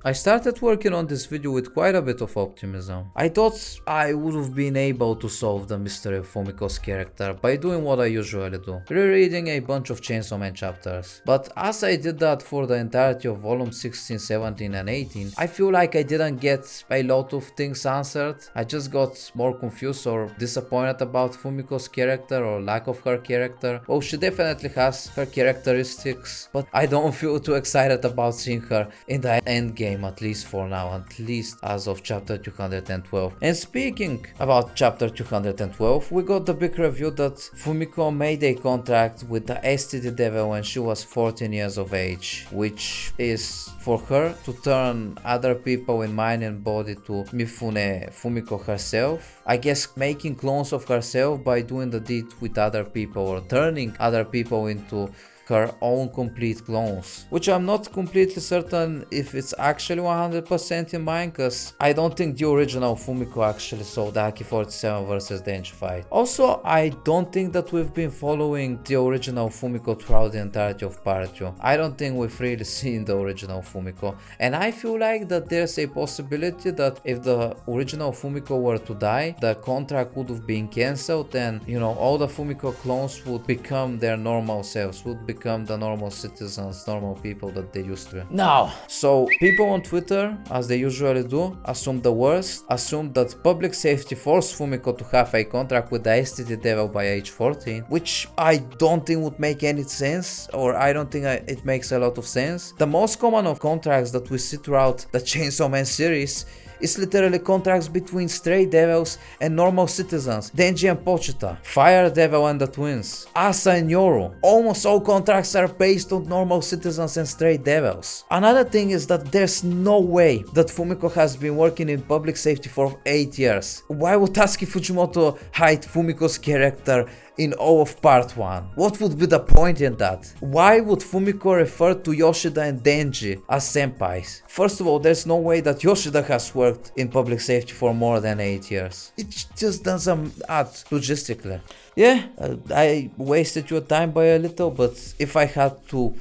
I started working on this video with quite a bit of optimism. I thought I would have been able to solve the mystery of Fumiko's character by doing what I usually do, rereading a bunch of Chainsaw Man chapters. But as I did that for the entirety of volume 16, 17 and 18, I feel like I didn't get a lot of things answered. I just got more confused or disappointed about Fumiko's character or lack of her character. Well, she definitely has her characteristics, but I don't feel too excited about seeing her in the end game, at least for now, at least as of chapter 212. And speaking about chapter 212, we got the big review that Fumiko made a contract with the STD Devil when she was 14 years of age, which is for her to turn other people in mind and body to Mifune, Fumiko herself. I guess making clones of herself by doing the deed with other people or turning other people into her own complete clones, which I'm not completely certain if it's actually 100% in mind, cause I don't think the original Fumiko actually saw the Aki-47 vs Denji fight. Also, I don't think that we've been following the original Fumiko throughout the entirety of part 2. I don't think we've really seen the original Fumiko, and I feel like that there's a possibility that if the original Fumiko were to die, the contract would have been cancelled and, you know, all the Fumiko clones would become their normal selves, would become the normal citizens, normal people that they used to be. Now, so people on Twitter, as they usually do, assume the worst, assume that public safety forced Fumiko to have a contract with the STD Devil by age 14, which I don't think would make any sense, or I don't think it makes a lot of sense. The most common of contracts that we see throughout the Chainsaw Man series is literally contracts between stray devils and normal citizens, Denji and Pochita, Fire Devil and the twins, Asa and Yoru. Almost all contracts are based on normal citizens and stray devils. Another thing is that there's no way that Fumiko has been working in public safety for 8 years. Why would Tatsuki Fujimoto hide Fumiko's character in all of part 1? What would be the point in that? Why would Fumiko refer to Yoshida and Denji as senpais? First of all, there's no way that Yoshida has worked in public safety for more than 8 years. It just doesn't add logistically. Yeah, I wasted your time by a little, but if I had to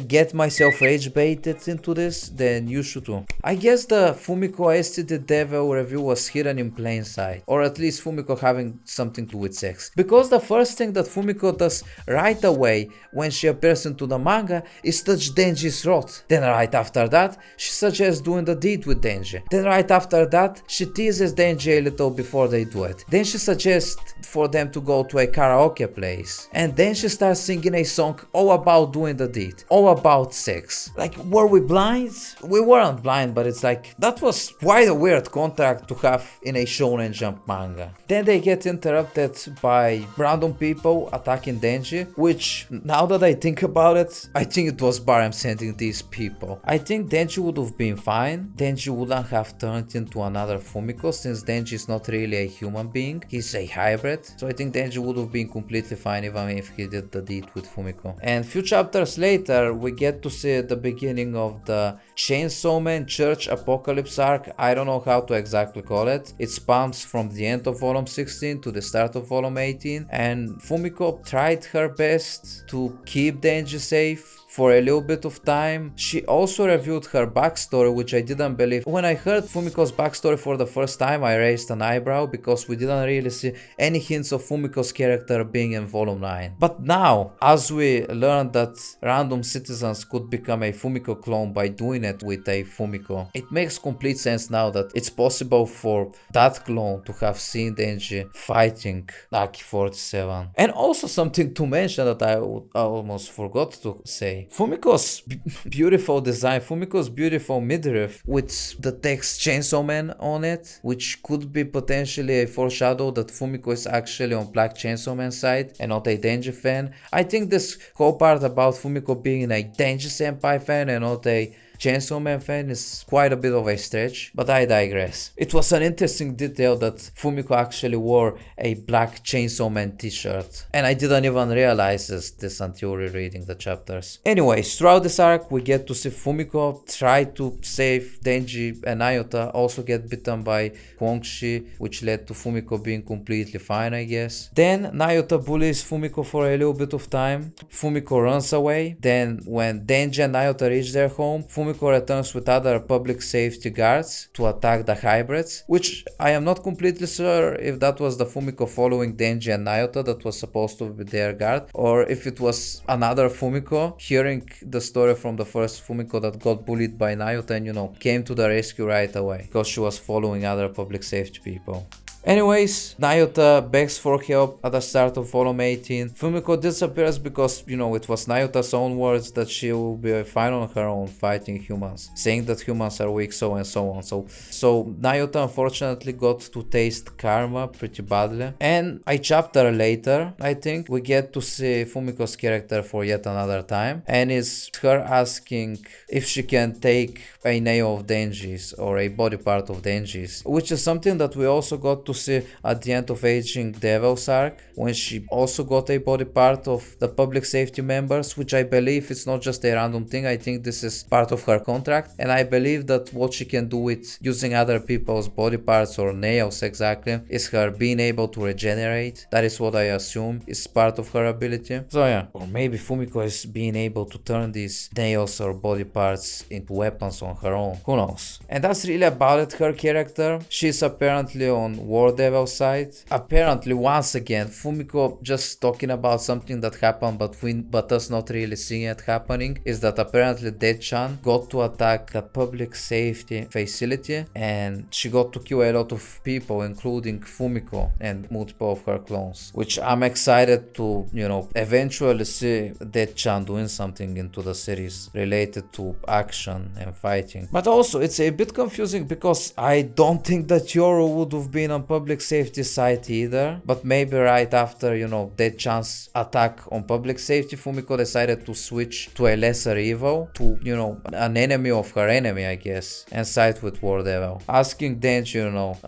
get myself rage baited into this, then you should too. I guess the Fumiko STD Devil review was hidden in plain sight, or at least Fumiko having something to do with sex, because the first thing that Fumiko does right away when she appears into the manga is touch Denji's throat. Then right after that, she suggests doing the deed with Denji. Then right after that, she teases Denji a little before they do it. Then she suggests for them to go to a karaoke place, and then she starts singing a song all about doing the deed, all about sex. Like, were we blind? We weren't blind, but it's like, that was quite a weird contract to have in a Shonen Jump manga. Then they get interrupted by random people attacking Denji, which, now that I think about it, I think it was Barem sending these people. I think Denji would have been fine. Denji wouldn't have turned into another Fumiko, since Denji is not really a human being, he's a hybrid. So I think Denji would have been completely fine even if he did the deed with Fumiko. And few chapters later, we get to see the beginning of the Chainsaw Man Church Apocalypse arc. I don't know how to exactly call it. It spans from the end of volume 16 to the start of volume 18, and Fumiko tried her best to keep Denji safe for a little bit of time. She also reviewed her backstory, which I didn't believe. When I heard Fumiko's backstory for the first time, I raised an eyebrow because we didn't really see any hints of Fumiko's character being in volume 9. But now, as we learned that random citizens could become a Fumiko clone by doing it with a Fumiko, it makes complete sense now that it's possible for that clone to have seen Denji fighting Aki-47. And also something to mention that I almost forgot to say. Fumiko's beautiful design, Fumiko's beautiful midriff with the text Chainsaw Man on it, which could be potentially a foreshadow that Fumiko is actually on Black Chainsaw Man side and not a Denji fan. I think this whole part about Fumiko being a Denji senpai fan and not a Chainsaw Man fan is quite a bit of a stretch, but I digress. It was an interesting detail that Fumiko actually wore a black Chainsaw Man t-shirt, and I didn't even realize this until rereading the chapters. Anyways, throughout this arc we get to see Fumiko try to save Denji, and Nayota also get bitten by Kwongshi, which led to Fumiko being completely fine, I guess. Then Nayota bullies Fumiko for a little bit of time. Fumiko runs away. Then when Denji and Nayota reach their home, Fumiko Fumiko returns with other public safety guards to attack the hybrids, which I am not completely sure if that was the Fumiko following Denji and Naota that was supposed to be their guard, or if it was another Fumiko hearing the story from the first Fumiko that got bullied by Naota and, you know, came to the rescue right away because she was following other public safety people. Anyways, Naota begs for help at the start of volume 18. Fumiko disappears because, you know, it was Naota's own words that she will be fine on her own fighting humans, saying that humans are weak, so and so on. So Naota unfortunately got to taste karma pretty badly. And a chapter later, I think, we get to see Fumiko's character for yet another time, and it's her asking if she can take a nail of Denji's or a body part of Denji's, which is something that we also got to see at the end of Aging Devil's arc, when she also got a body part of the public safety members, which I believe it's not just a random thing. I think this is part of her contract, and I believe that what she can do with using other people's body parts or nails exactly is her being able to regenerate. That is what I assume is part of her ability. So yeah, or maybe Fumiko is being able to turn these nails or body parts into weapons on her own. Who knows? And that's really about it. Her character, she's apparently on War Devil side. Apparently, once again, Fumiko just talking about something that happened but us not really seeing it happening, is that apparently Dead-chan got to attack a public safety facility and she got to kill a lot of people, including Fumiko and multiple of her clones, which I'm excited to, you know, eventually see Dead-chan doing something into the series related to action and fighting. But also it's a bit confusing because I don't think that Yoru would have been on public safety side either, but maybe right after, you know, Dead-chan's attack on public safety, Fumiko decided to switch to a lesser evil, to, you know, an enemy of her enemy, I guess, and side with War Devil, asking Denji, you know,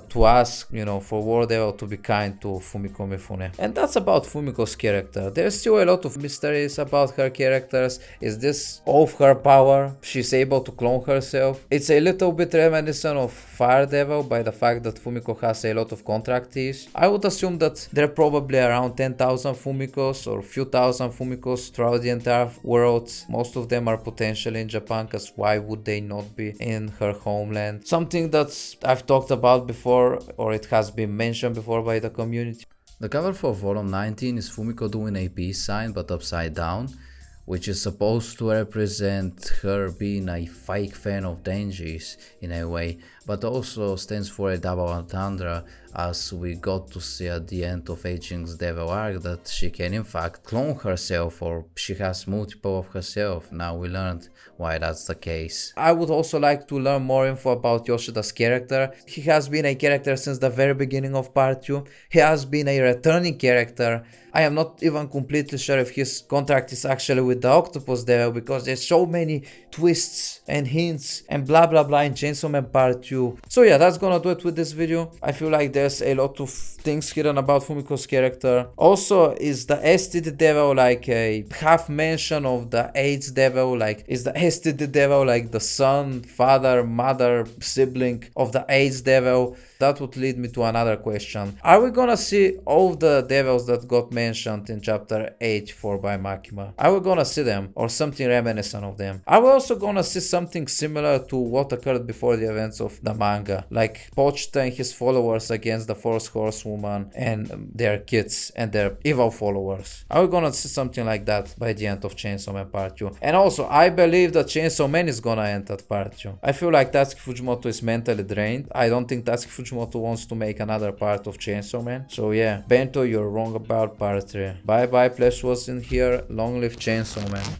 to ask, you know, for War Devil to be kind to Fumiko Mifune. And that's about Fumiko's character. There's still a lot of mysteries about her characters. Is this all of her power? She's able to clone herself. It's a little bit reminiscent of Fire Devil by the fact that Fumiko has a lot of contractees. I would assume that there are probably around 10,000 Fumikos or few thousand Fumikos throughout the entire world. Most of them are potentially in Japan, because why would they not be in her homeland? Something that I've talked about before, or it has been mentioned before by the community. The cover for volume 19 is Fumiko doing a peace sign but upside down, which is supposed to represent her being a fake fan of Denji's in a way, but also stands for a double entendre, as we got to see at the end of Aging's Devil arc that she can in fact clone herself, or she has multiple of herself. Now we learned why that's the case. I would also like to learn more info about Yoshida's character. He has been a character since the very beginning of part 2. He has been a returning character. I am not even completely sure if his contract is actually with the Octopus Devil, because there's so many twists and hints and blah blah blah in Chainsaw Man Part 2. So yeah, that's gonna do it with this video. I feel like there's a lot of things hidden about Fumiko's character. Also, is the STD Devil like a half mention of the AIDS Devil? Like, is the STD Devil like the son, father, mother, sibling of the AIDS Devil? That would lead me to another question. Are we gonna see all of the devils that got mentioned in chapter 84 by Makima? Are we gonna see them, or something reminiscent of them? Are we also gonna see something similar to what occurred before the events of the manga, like Pochita and his followers against the Fourth Horsewoman and their kids and their evil followers? Are we gonna see something like that by the end of Chainsaw Man Part 2? And also, I believe that Chainsaw Man is gonna end at Part 2. I feel like Tatsuki Fujimoto is mentally drained. I don't think Tatsuki Fujimoto wants to make another part of Chainsaw Man. So yeah, Bento, you're wrong about Part 3. Bye bye, Flash was in here. Long live Chainsaw Man.